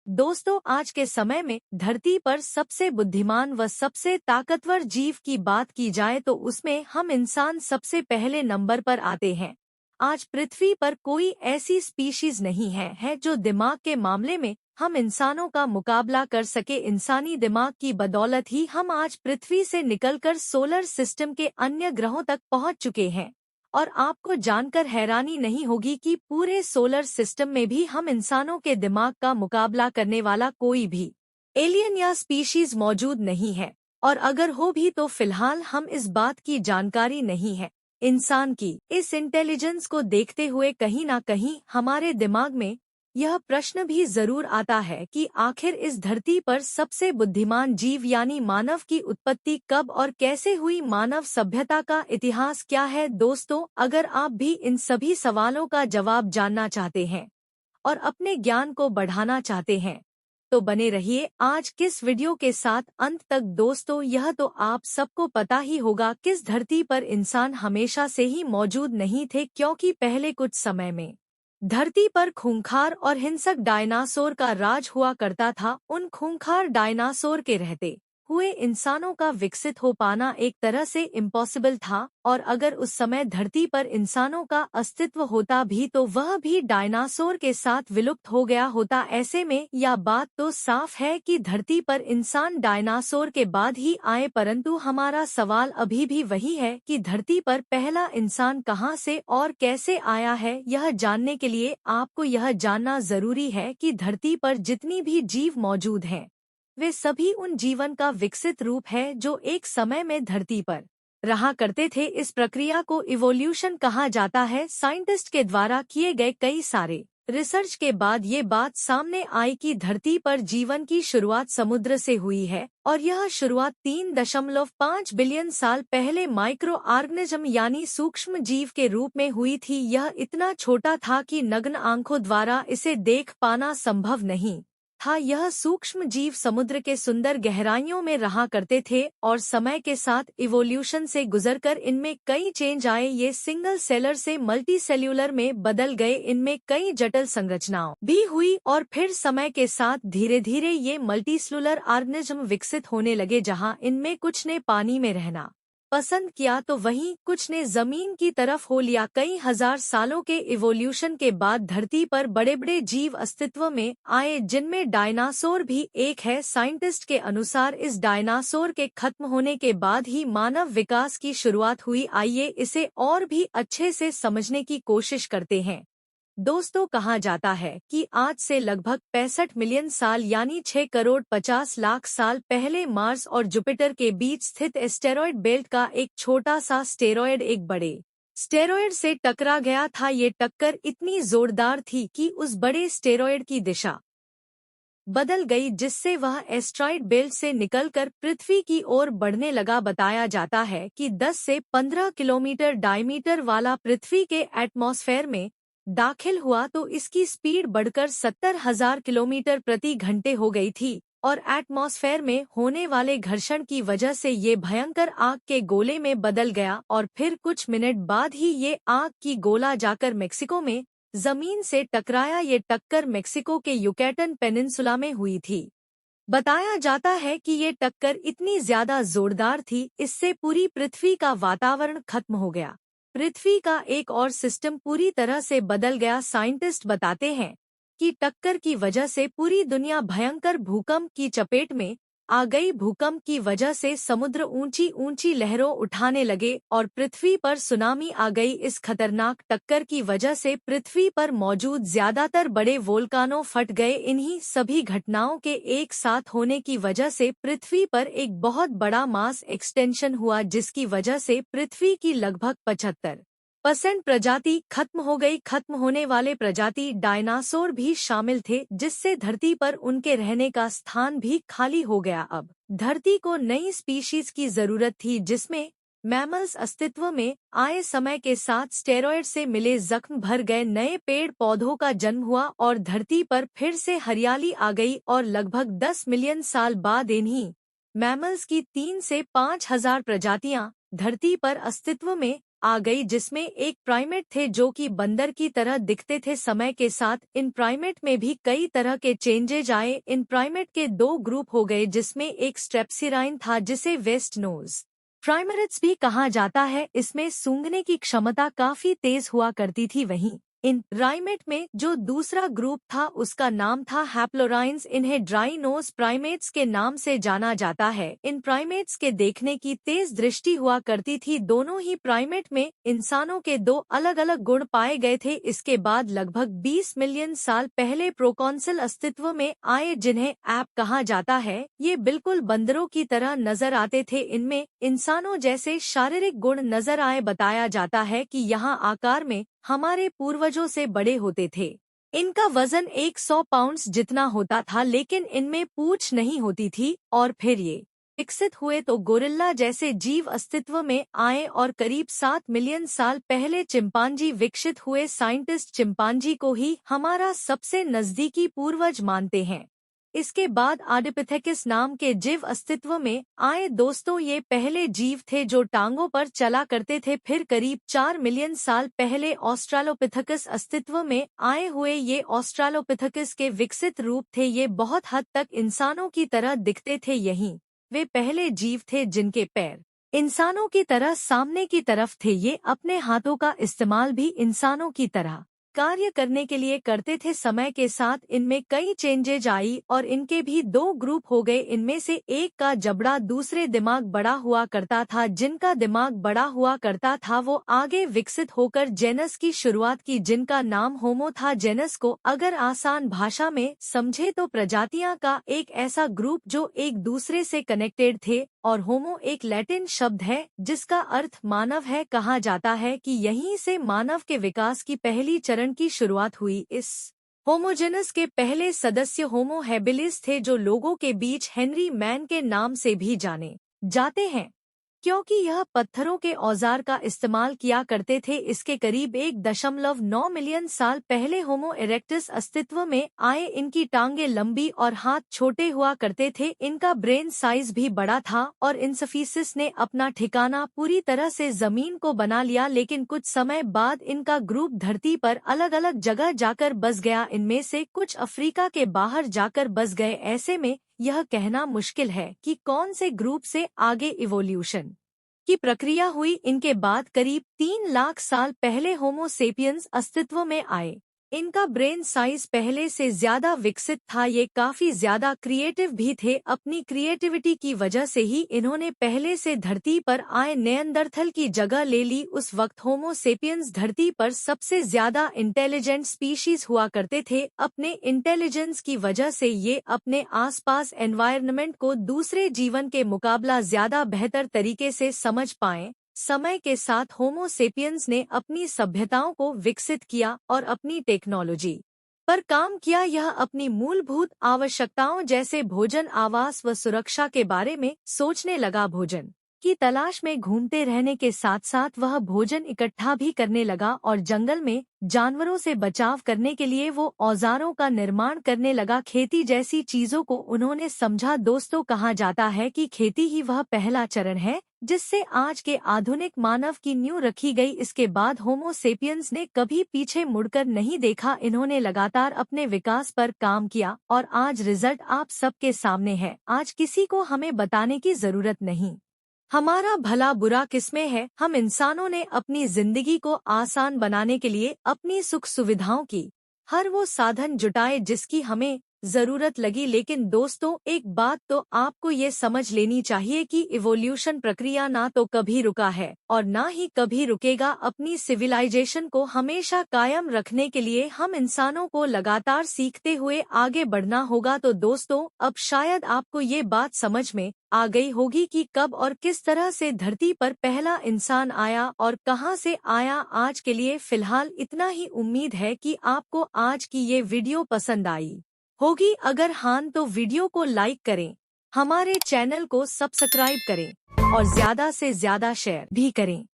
दोस्तों, आज के समय में धरती पर सबसे बुद्धिमान व सबसे ताकतवर जीव की बात की जाए तो उसमें हम इंसान सबसे पहले नंबर पर आते हैं। आज पृथ्वी पर कोई ऐसी स्पीशीज नहीं है जो दिमाग के मामले में हम इंसानों का मुकाबला कर सके। इंसानी दिमाग की बदौलत ही हम आज पृथ्वी से निकलकर सोलर सिस्टम के अन्य ग्रहों तक पहुंच चुके हैं। और आपको जानकर हैरानी नहीं होगी कि पूरे सोलर सिस्टम में भी हम इंसानों के दिमाग का मुकाबला करने वाला कोई भी एलियन या स्पीशीज मौजूद नहीं है। और अगर हो भी तो फिलहाल हम इस बात की जानकारी नहीं है। इंसान की इस इंटेलिजेंस को देखते हुए कहीं ना कहीं हमारे दिमाग में यह प्रश्न भी जरूर आता है कि आखिर इस धरती पर सबसे बुद्धिमान जीव यानी मानव की उत्पत्ति कब और कैसे हुई, मानव सभ्यता का इतिहास क्या है। दोस्तों, अगर आप भी इन सभी सवालों का जवाब जानना चाहते हैं और अपने ज्ञान को बढ़ाना चाहते हैं तो बने रहिए आज किस वीडियो के साथ अंत तक। दोस्तों, यह तो आप सबको पता ही होगा किस धरती पर इंसान हमेशा से ही मौजूद नहीं थे, क्योंकि पहले कुछ समय में धरती पर खूंखार और हिंसक डायनासोर का राज हुआ करता था। उन खूंखार डायनासोर के रहते हुए इंसानों का विकसित हो पाना एक तरह से इम्पॉसिबल था। और अगर उस समय धरती पर इंसानों का अस्तित्व होता भी तो वह भी डायनासोर के साथ विलुप्त हो गया होता। ऐसे में यह बात तो साफ है कि धरती पर इंसान डायनासोर के बाद ही आए, परंतु हमारा सवाल अभी भी वही है कि धरती पर पहला इंसान कहां से और कैसे आया है। यह जानने के लिए आपको यह जानना जरूरी है कि धरती पर जितनी भी जीव मौजूद हैं वे सभी उन जीवन का विकसित रूप है जो एक समय में धरती पर रहा करते थे। इस प्रक्रिया को इवोल्यूशन कहा जाता है। साइंटिस्ट के द्वारा किए गए कई सारे रिसर्च के बाद ये बात सामने आई कि धरती पर जीवन की शुरुआत समुद्र से हुई है और यह शुरुआत 3.5 बिलियन साल पहले माइक्रो ऑर्गेनिज्म यानी सूक्ष्म जीव के रूप में हुई थी। यह इतना छोटा था कि नग्न आंखों द्वारा इसे देख पाना संभव नहीं था। यह सूक्ष्म जीव समुद्र के सुंदर गहराइयों में रहा करते थे और समय के साथ इवोल्यूशन से गुजरकर इनमें कई चेंज आए। ये सिंगल सेलर से मल्टी सेल्यूलर में बदल गए, इनमें कई जटिल संरचनाओं भी हुई और फिर समय के साथ धीरे धीरे ये मल्टीसेलुलर ऑर्गेनिज्म विकसित होने लगे, जहां इनमें कुछ ने पानी में रहना पसंद किया तो वहीं कुछ ने जमीन की तरफ हो लिया। कई हजार सालों के इवोल्यूशन के बाद धरती पर बड़े बड़े जीव अस्तित्व में आए, जिनमें डायनासोर भी एक है। साइंटिस्ट के अनुसार इस डायनासोर के खत्म होने के बाद ही मानव विकास की शुरुआत हुई। आइए इसे और भी अच्छे से समझने की कोशिश करते हैं। दोस्तों, कहा जाता है कि आज से लगभग 65 मिलियन साल यानी 6 करोड़ 50 लाख साल पहले मार्स और जुपिटर के बीच स्थित एस्टेरॉयड बेल्ट का एक छोटा सा स्टेरॉयड एक बड़े स्टेरॉयड से टकरा गया था। ये टक्कर इतनी जोरदार थी कि उस बड़े स्टेरॉयड की दिशा बदल गई, जिससे वह एस्टेरॉयड बेल्ट से निकलकर पृथ्वी की ओर बढ़ने लगा। बताया जाता है कि 10 से 15 किलोमीटर डायमीटर वाला पृथ्वी के एटमॉस्फेयर में दाखिल हुआ तो इसकी स्पीड बढ़कर 70,000 किलोमीटर प्रति घंटे हो गई थी और एटमॉस्फेयर में होने वाले घर्षण की वजह से ये भयंकर आग के गोले में बदल गया और फिर कुछ मिनट बाद ही ये आग की गोला जाकर मेक्सिको में जमीन से टकराया। ये टक्कर मेक्सिको के युकैटन पेनिनसुला में हुई थी। बताया जाता है कि ये टक्कर इतनी ज्यादा जोरदार थी, इससे पूरी पृथ्वी का वातावरण खत्म हो गया। पृथ्वी का एक और सिस्टम पूरी तरह से बदल गया। साइंटिस्ट बताते हैं कि टक्कर की वजह से पूरी दुनिया भयंकर भूकंप की चपेट में आ गई। भूकंप की वजह से समुद्र ऊंची ऊंची लहरों उठाने लगे और पृथ्वी पर सुनामी आ गई। इस खतरनाक टक्कर की वजह से पृथ्वी पर मौजूद ज्यादातर बड़े वोल्कानों फट गए। इन्हीं सभी घटनाओं के एक साथ होने की वजह से पृथ्वी पर एक बहुत बड़ा मास एक्सटेंशन हुआ, जिसकी वजह से पृथ्वी की लगभग 75% प्रजाति खत्म हो गई। खत्म होने वाले प्रजाति डायनासोर भी शामिल थे, जिससे धरती पर उनके रहने का स्थान भी खाली हो गया। अब धरती को नई स्पीशीज की जरूरत थी, जिसमें मैमल्स अस्तित्व में आए। समय के साथ स्टेरॉयड से मिले जख्म भर गए, नए पेड़ पौधों का जन्म हुआ और धरती पर फिर से हरियाली आ गई। और लगभग 10 मिलियन साल बाद इन्हीं मैमल्स की 3 से 5 हजार प्रजातियां धरती पर अस्तित्व में आ गई जिसमें एक प्राइमेट थे जो कि बंदर की तरह दिखते थे। समय के साथ इन प्राइमेट में भी कई तरह के चेंजेज आए। इन प्राइमेट के दो ग्रुप हो गए जिसमें एक स्ट्रेप्सिराइन था जिसे वेस्ट नोज प्राइमेट्स भी कहा जाता है। इसमें सूंघने की क्षमता काफी तेज हुआ करती थी। वहीं इन प्राइमेट में जो दूसरा ग्रुप था उसका नाम था हैप्लोराइन्स। इन्हें ड्राई नोज प्राइमेट्स के नाम से जाना जाता है। इन प्राइमेट्स के देखने की तेज दृष्टि हुआ करती थी। दोनों ही प्राइमेट में इंसानों के दो अलग अलग गुण पाए गए थे। इसके बाद लगभग 20 मिलियन साल पहले प्रोकॉन्सल अस्तित्व में आए जिन्हें ऐप कहा जाता है। ये बिल्कुल बंदरों की तरह नजर आते थे। इनमें इंसानों जैसे शारीरिक गुण नजर आए। बताया जाता है कि यहाँ आकार में हमारे पूर्वजों से बड़े होते थे। इनका वजन 100 पाउंड्स जितना होता था, लेकिन इनमें पूंछ नहीं होती थी। और फिर ये विकसित हुए तो गोरिल्ला जैसे जीव अस्तित्व में आए और करीब 7 मिलियन साल पहले चिंपांजी विकसित हुए। साइंटिस्ट चिंपांजी को ही हमारा सबसे नजदीकी पूर्वज मानते हैं। इसके बाद आडिपिथेकस नाम के जीव अस्तित्व में आए। दोस्तों, ये पहले जीव थे जो टांगों पर चला करते थे। फिर करीब 4 मिलियन साल पहले ऑस्ट्रालोपिथेकस अस्तित्व में आए हुए। ये ऑस्ट्रालोपिथेकस के विकसित रूप थे। ये बहुत हद तक इंसानों की तरह दिखते थे। यही वे पहले जीव थे जिनके पैर इंसानों की तरह सामने की तरफ थे। ये अपने हाथों का इस्तेमाल भी इंसानों की तरह कार्य करने के लिए करते थे। समय के साथ इनमें कई चेंजेज आई और इनके भी दो ग्रुप हो गए। इनमें से एक का जबड़ा दूसरे दिमाग बड़ा हुआ करता था। जिनका दिमाग बड़ा हुआ करता था वो आगे विकसित होकर जेनस की शुरुआत की जिनका नाम होमो था। जेनस को अगर आसान भाषा में समझे तो प्रजातियां का एक ऐसा ग्रुप जो एक दूसरे से कनेक्टेड थे। और होमो एक लैटिन शब्द है जिसका अर्थ मानव है। कहा जाता है कि यहीं से मानव के विकास की पहली चरण की शुरुआत हुई। इस होमोजेनस के पहले सदस्य होमो हैबिलिस थे जो लोगों के बीच हेनरी मैन के नाम से भी जाने जाते हैं क्योंकि यह पत्थरों के औजार का इस्तेमाल किया करते थे। इसके करीब 1.9 मिलियन साल पहले होमो इरेक्टस अस्तित्व में आए। इनकी टांगें लंबी और हाथ छोटे हुआ करते थे। इनका ब्रेन साइज भी बड़ा था और इंसफीसिस ने अपना ठिकाना पूरी तरह से जमीन को बना लिया। लेकिन कुछ समय बाद इनका ग्रुप धरती पर अलग अलग जगह जाकर बस गया। इनमें से कुछ अफ्रीका के बाहर जाकर बस गए। ऐसे में यह कहना मुश्किल है कि कौन से ग्रुप से आगे इवोल्यूशन की प्रक्रिया हुई। इनके बाद करीब 3 लाख साल पहले होमो सेपियंस अस्तित्व में आए। इनका ब्रेन साइज पहले से ज्यादा विकसित था। ये काफी ज्यादा क्रिएटिव भी थे। अपनी क्रिएटिविटी की वजह से ही इन्होंने पहले से धरती पर आए नेअंदरथल की जगह ले ली। उस वक्त होमो सेपियंस धरती पर सबसे ज्यादा इंटेलिजेंट स्पीशीज हुआ करते थे। अपने इंटेलिजेंस की वजह से ये अपने आसपास एनवायरनमेंट को दूसरे जीवन के मुकाबला ज्यादा बेहतर तरीके से समझ पाएं। समय के साथ होमो सेपियंस ने अपनी सभ्यताओं को विकसित किया और अपनी टेक्नोलॉजी पर काम किया। यह अपनी मूलभूत आवश्यकताओं जैसे भोजन, आवास व सुरक्षा के बारे में सोचने लगा। भोजन की तलाश में घूमते रहने के साथ साथ वह भोजन इकट्ठा भी करने लगा और जंगल में जानवरों से बचाव करने के लिए वो औजारों का निर्माण करने लगा। खेती जैसी चीजों को उन्होंने समझा। दोस्तों, कहा जाता है कि खेती ही वह पहला चरण है जिससे आज के आधुनिक मानव की नींव रखी गई। इसके बाद होमो सेपियंस ने कभी पीछे मुड़कर नहीं देखा। इन्होंने लगातार अपने विकास पर काम किया और आज रिजल्ट आप सबके सामने है। आज किसी को हमें बताने की जरूरत नहीं हमारा भला बुरा किसमें है। हम इंसानों ने अपनी जिंदगी को आसान बनाने के लिए अपनी सुख सुविधाओं की हर वो साधन जुटाए जिसकी हमें जरूरत लगी। लेकिन दोस्तों, एक बात तो आपको ये समझ लेनी चाहिए कि इवोल्यूशन प्रक्रिया ना तो कभी रुका है और ना ही कभी रुकेगा। अपनी सिविलाइजेशन को हमेशा कायम रखने के लिए हम इंसानों को लगातार सीखते हुए आगे बढ़ना होगा। तो दोस्तों, अब शायद आपको ये बात समझ में आ गई होगी कि कब और किस तरह से धरती पर पहला इंसान आया और कहां से आया। आज के लिए फिलहाल इतना ही। उम्मीद है कि आपको आज की ये वीडियो पसंद आई होगी। अगर हाँ तो वीडियो को लाइक करें, हमारे चैनल को सब्सक्राइब करें और ज्यादा से ज्यादा शेयर भी करें।